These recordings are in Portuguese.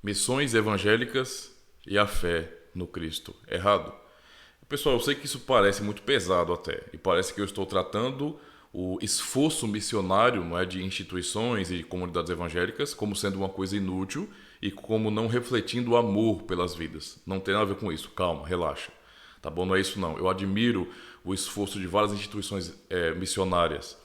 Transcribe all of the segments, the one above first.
Missões evangélicas e a fé no Cristo errado. Pessoal, eu sei que isso parece muito pesado até, e parece que eu estou tratando o esforço missionário, não é, de instituições e de comunidades evangélicas como sendo uma coisa inútil e como não refletindo o amor pelas vidas. Não tem nada a ver com isso. Calma, relaxa. Tá bom? Não é isso não. Eu admiro o esforço de várias instituições missionárias.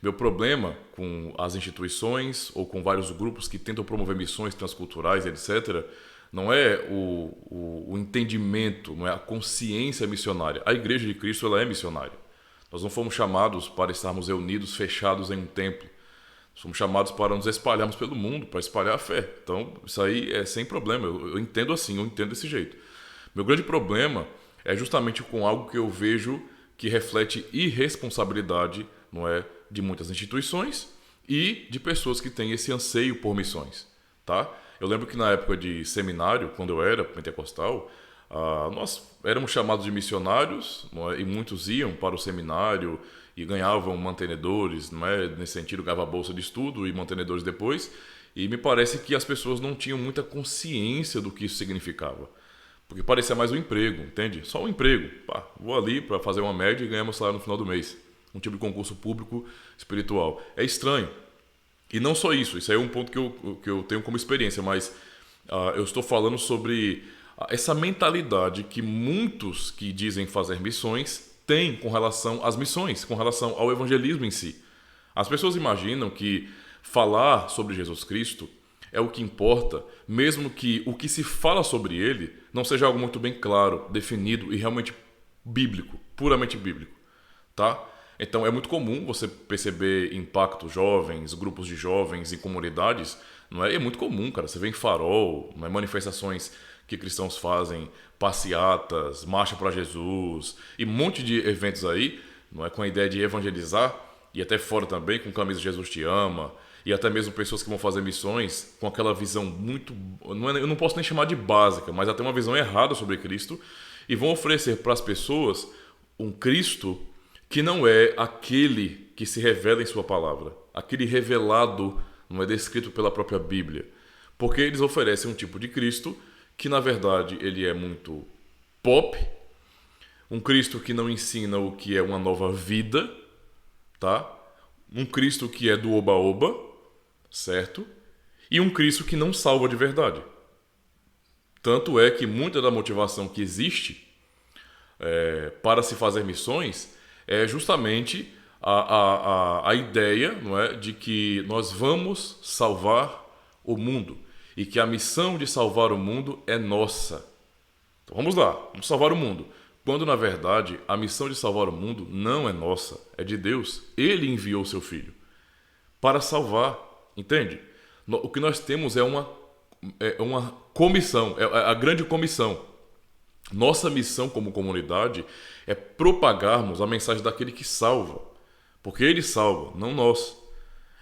Meu problema com as instituições ou com vários grupos que tentam promover missões transculturais, etc., não é o entendimento, não é a consciência missionária. A Igreja de Cristo, ela é missionária. Nós não fomos chamados para estarmos reunidos, fechados em um templo. Nós fomos chamados para nos espalharmos pelo mundo, para espalhar a fé. Então, isso aí é sem problema. Eu entendo assim, eu entendo desse jeito. Meu grande problema é justamente com algo que eu vejo que reflete irresponsabilidade, não é, de muitas instituições e de pessoas que têm esse anseio por missões, tá? Eu lembro que na época de seminário, quando eu era pentecostal, nós éramos chamados de missionários, não é? E muitos iam para o seminário e ganhavam mantenedores, não é? Nesse sentido, ganhava bolsa de estudo e mantenedores depois. E me parece que as pessoas não tinham muita consciência do que isso significava. Porque parecia mais um emprego, entende? Só um emprego. Pá, vou ali para fazer uma média e ganhar meu salário no final do mês. Um tipo de concurso público espiritual. É estranho. E não só isso, isso aí é um ponto que eu tenho como experiência, mas eu estou falando sobre essa mentalidade que muitos que dizem fazer missões têm com relação às missões, com relação ao evangelismo em si. As pessoas imaginam que falar sobre Jesus Cristo é o que importa, mesmo que o que se fala sobre ele não seja algo muito bem claro, definido e realmente bíblico, puramente bíblico, tá? Então é muito comum você perceber impacto jovens, grupos de jovens em comunidades, não é? E é muito comum, cara. Você vê em farol, não é? Manifestações que cristãos fazem, passeatas, marcha para Jesus e um monte de eventos aí, não é? Com a ideia de evangelizar e até fora também com camisa Jesus te ama e até mesmo pessoas que vão fazer missões com aquela visão muito, eu não posso nem chamar de básica, mas até uma visão errada sobre Cristo e vão oferecer para as pessoas um Cristo que não é aquele que se revela em sua palavra, aquele revelado, não é descrito pela própria Bíblia, porque eles oferecem um tipo de Cristo que na verdade ele é muito pop, um Cristo que não ensina o que é uma nova vida, tá? Um Cristo que é do oba-oba, certo? E um Cristo que não salva de verdade. Tanto é que muita da motivação que existe para se fazer missões é justamente a ideia, não é, de que nós vamos salvar o mundo e que a missão de salvar o mundo é nossa. Então vamos lá, vamos salvar o mundo. Quando na verdade a missão de salvar o mundo não é nossa, é de Deus. Ele enviou seu filho para salvar, entende? O que nós temos é uma comissão, é a grande comissão. Nossa missão como comunidade é propagarmos a mensagem daquele que salva, porque ele salva, não nós.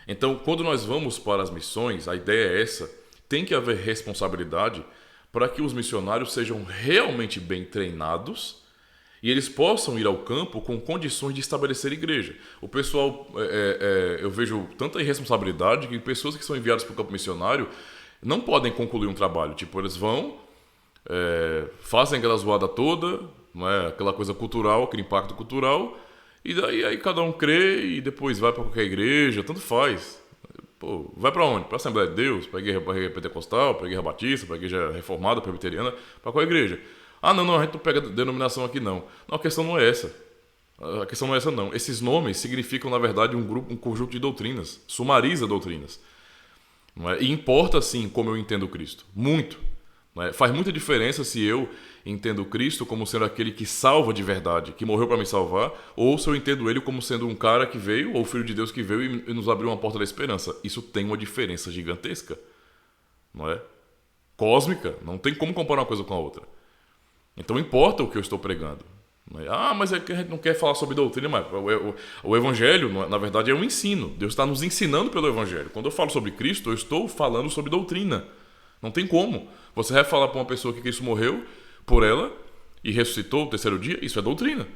Então, quando nós vamos para as missões, a ideia é essa, tem que haver responsabilidade para que os missionários sejam realmente bem treinados e eles possam ir ao campo com condições de estabelecer igreja. O pessoal, eu vejo tanta irresponsabilidade que pessoas que são enviadas para o campo missionário não podem concluir um trabalho. Tipo, eles vão, fazem aquela zoada toda, não é? Aquela coisa cultural, aquele impacto cultural, e daí aí cada um crê e depois vai para qualquer igreja, tanto faz. Pô, vai para onde? Para a Assembleia de Deus, para a igreja pentecostal, para a igreja batista, para a igreja reformada, presbiteriana, para qual igreja? Ah, não, a gente não pega denominação aqui não. Não, a questão não é essa. A questão não é essa não. Esses nomes significam, na verdade, um conjunto de doutrinas. Sumariza doutrinas. Não é? E importa, sim, como eu entendo Cristo. Muito. Não é? Faz muita diferença se eu entendo Cristo como sendo aquele que salva de verdade, que morreu para me salvar, ou se eu entendo ele como sendo um cara que veio, ou o Filho de Deus que veio e nos abriu uma porta da esperança. Isso tem uma diferença gigantesca. Não é? Cósmica. Não tem como comparar uma coisa com a outra. Então importa o que eu estou pregando. Ah, mas é que a gente não quer falar sobre doutrina, mas o Evangelho, na verdade, é um ensino. Deus está nos ensinando pelo Evangelho. Quando eu falo sobre Cristo, eu estou falando sobre doutrina. Não tem como. Você vai falar para uma pessoa que Cristo morreu por ela e ressuscitou no terceiro dia, isso é doutrina.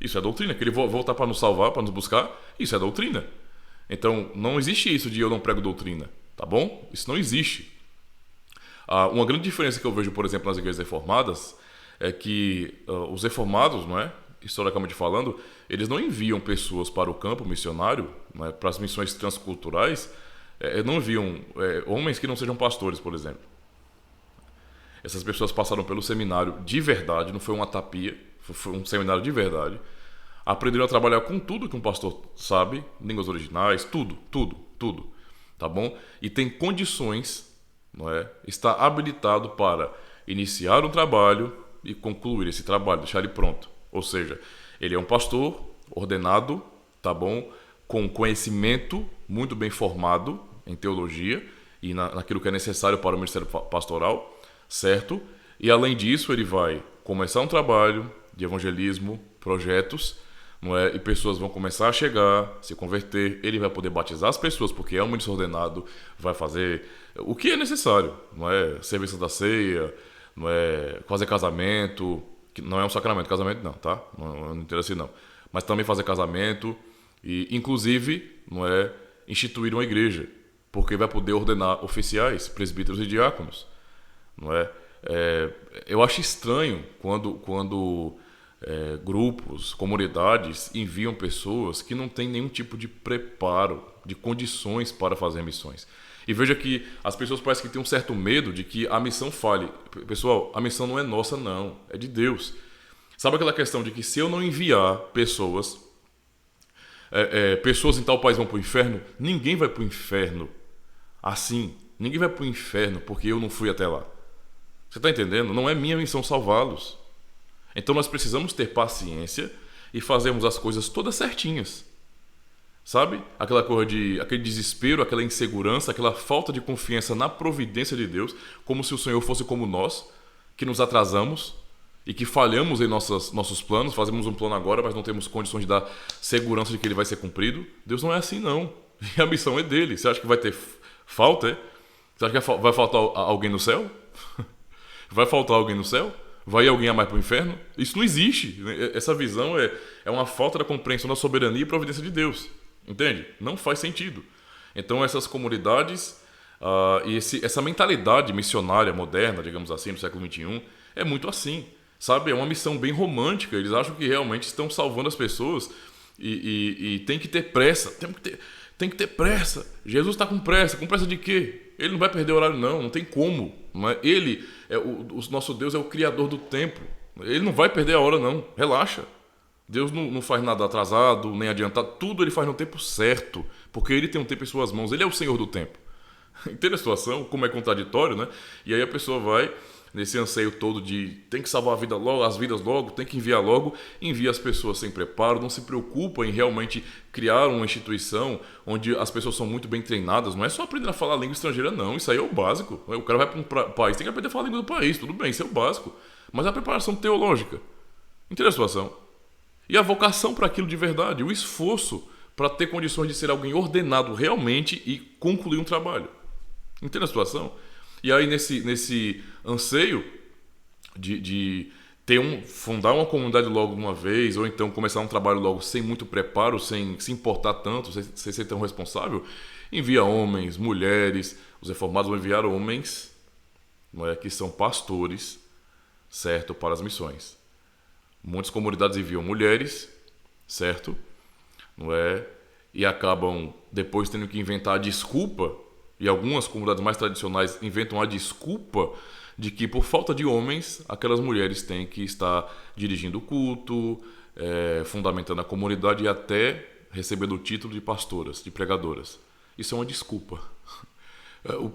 Isso é doutrina. Que ele voltar para nos salvar, para nos buscar, isso é doutrina. Então, não existe isso de eu não prego doutrina, tá bom? Isso não existe. Uma grande diferença que eu vejo, por exemplo, nas igrejas reformadas é que os reformados, não é? Historicamente falando, eles não enviam pessoas para o campo missionário, não é? Para as missões transculturais, não enviam homens que não sejam pastores, por exemplo. Essas pessoas passaram pelo seminário de verdade, não foi uma tapia, foi um seminário de verdade. Aprenderam a trabalhar com tudo que um pastor sabe, línguas originais, tudo, tá bom? E tem condições, não é? Está habilitado para iniciar um trabalho e concluir esse trabalho, deixar ele pronto. Ou seja, ele é um pastor ordenado, tá bom? Com conhecimento muito bem formado em teologia e naquilo que é necessário para o ministério pastoral, certo? E além disso, ele vai começar um trabalho de evangelismo, projetos, não é? E pessoas vão começar a chegar, se converter, ele vai poder batizar as pessoas, porque é um ministro ordenado, vai fazer o que é necessário, não é? Serviço da ceia, não é? Fazer casamento, que não é um sacramento, casamento não, tá? Não interessa não. Mas também fazer casamento e, inclusive, não é? Instituir uma igreja, porque vai poder ordenar oficiais, presbíteros e diáconos, não é? Eu acho estranho quando grupos, comunidades enviam pessoas que não têm nenhum tipo de preparo, de condições para fazer missões. E veja que as pessoas parecem que têm um certo medo de que a missão falhe. Pessoal, a missão não é nossa, não. É de Deus. Sabe aquela questão de que se eu não enviar pessoas, pessoas em tal país vão para o inferno? Ninguém vai para o inferno assim. Ninguém vai para o inferno porque eu não fui até lá. Você está entendendo? Não é minha missão salvá-los. Então nós precisamos ter paciência e fazermos as coisas todas certinhas. Sabe? Aquele desespero, aquela insegurança, aquela falta de confiança na providência de Deus, como se o Senhor fosse como nós, que nos atrasamos e que falhamos em nossos planos, fazemos um plano agora, mas não temos condições de dar segurança de que ele vai ser cumprido. Deus não é assim, não. E a missão é dele. Você acha que vai ter falta? Você acha que vai faltar alguém no céu? Vai faltar alguém no céu? Vai alguém a mais para o inferno? Isso não existe. Essa visão é uma falta da compreensão da soberania e providência de Deus. Entende? Não faz sentido. Então essas comunidades e essa mentalidade missionária moderna, digamos assim, do século XXI, é muito assim. Sabe? É uma missão bem romântica. Eles acham que realmente estão salvando as pessoas e tem que ter pressa. Tem que ter pressa. Jesus está com pressa. Com pressa de quê? Ele não vai perder o horário, não tem como. Não é? Ele, o nosso Deus é o criador do tempo. Ele não vai perder a hora, não. Relaxa. Deus não faz nada atrasado, nem adiantado. Tudo ele faz no tempo certo. Porque ele tem um tempo em suas mãos. Ele é o Senhor do tempo. Entende a situação? Como é contraditório, né? E aí a pessoa vai nesse anseio todo de tem que salvar a vida logo, as vidas logo, tem que enviar logo, envia as pessoas sem preparo, não se preocupa em realmente criar uma instituição onde as pessoas são muito bem treinadas. Não é só aprender a falar língua estrangeira, não. Isso aí é o básico. O cara vai para um país, tem que aprender a falar a língua do país, tudo bem, isso é o básico. Mas a preparação teológica. Entende a situação? E a vocação para aquilo de verdade, o esforço para ter condições de ser alguém ordenado realmente e concluir um trabalho. Entende a situação? E aí nesse anseio de fundar uma comunidade logo de uma vez, ou então começar um trabalho logo sem muito preparo, sem se importar tanto, sem ser tão responsável, envia homens, mulheres. Os reformados vão enviar homens, não é, que são pastores, certo, para as missões. Muitas comunidades enviam mulheres, certo, não é, e acabam depois tendo que inventar a desculpa. E algumas comunidades mais tradicionais inventam a desculpa de que, por falta de homens, aquelas mulheres têm que estar dirigindo o culto, fundamentando a comunidade e até recebendo o título de pastoras, de pregadoras. Isso é uma desculpa.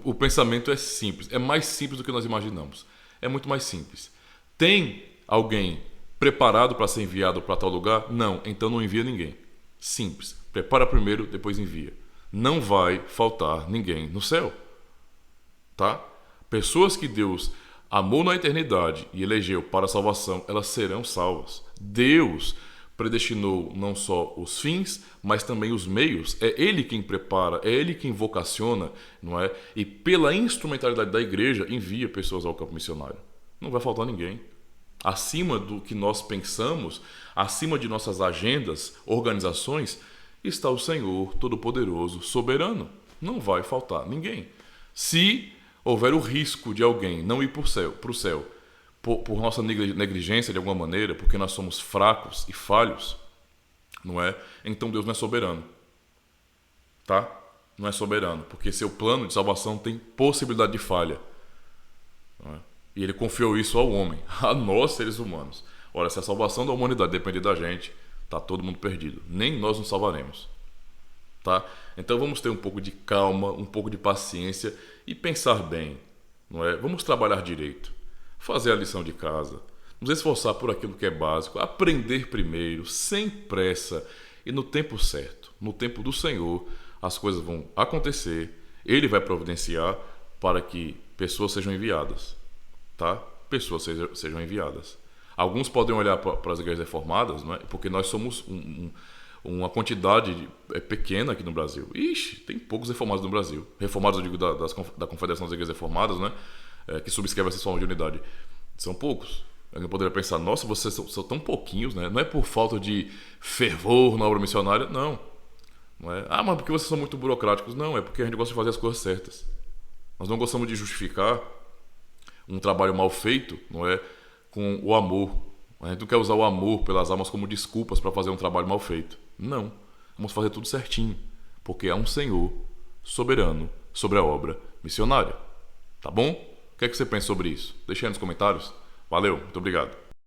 O pensamento é simples, é mais simples do que nós imaginamos. É muito mais simples. Tem alguém preparado para ser enviado para tal lugar? Não, então não envia ninguém. Simples. Prepara primeiro, depois envia. Não vai faltar ninguém no céu, tá? Pessoas que Deus amou na eternidade e elegeu para a salvação, elas serão salvas. Deus predestinou não só os fins, mas também os meios. É Ele quem prepara, é Ele quem vocaciona, não é? E pela instrumentalidade da igreja, envia pessoas ao campo missionário. Não vai faltar ninguém. Acima do que nós pensamos, acima de nossas agendas, organizações, está o Senhor Todo-Poderoso, soberano. Não vai faltar ninguém. Se houver o risco de alguém não ir para o céu por nossa negligência de alguma maneira, porque nós somos fracos e falhos, não é? Então Deus não é soberano, tá? Não é soberano, porque seu plano de salvação tem possibilidade de falha, não é? E ele confiou isso ao homem, a nós seres humanos. Ora, se a salvação da humanidade depender da gente, tá todo mundo perdido. Nem nós nos salvaremos, tá? Então vamos ter um pouco de calma, um pouco de paciência e pensar bem, não é? Vamos trabalhar direito, fazer a lição de casa, nos esforçar por aquilo que é básico, aprender primeiro, sem pressa e no tempo certo, no tempo do Senhor, as coisas vão acontecer, Ele vai providenciar para que pessoas sejam enviadas, tá? Pessoas sejam enviadas. Alguns podem olhar para as igrejas reformadas, não é? Porque nós somos uma quantidade pequena aqui no Brasil. Ixi, tem poucos reformados no Brasil. Reformados, eu digo, da Confederação das Igrejas Reformadas, né? Que subscreve essa forma de unidade. São poucos. Alguém poderia pensar, nossa, vocês são tão pouquinhos, né? Não é por falta de fervor na obra missionária, não. Não é, mas porque vocês são muito burocráticos. Não, é porque a gente gosta de fazer as coisas certas. Nós não gostamos de justificar um trabalho mal feito, não é, com o amor. A gente não quer usar o amor pelas almas como desculpas para fazer um trabalho mal feito. Não. Vamos fazer tudo certinho, porque há um Senhor soberano sobre a obra missionária. Tá bom? O que é que você pensa sobre isso? Deixa aí nos comentários. Valeu, muito obrigado.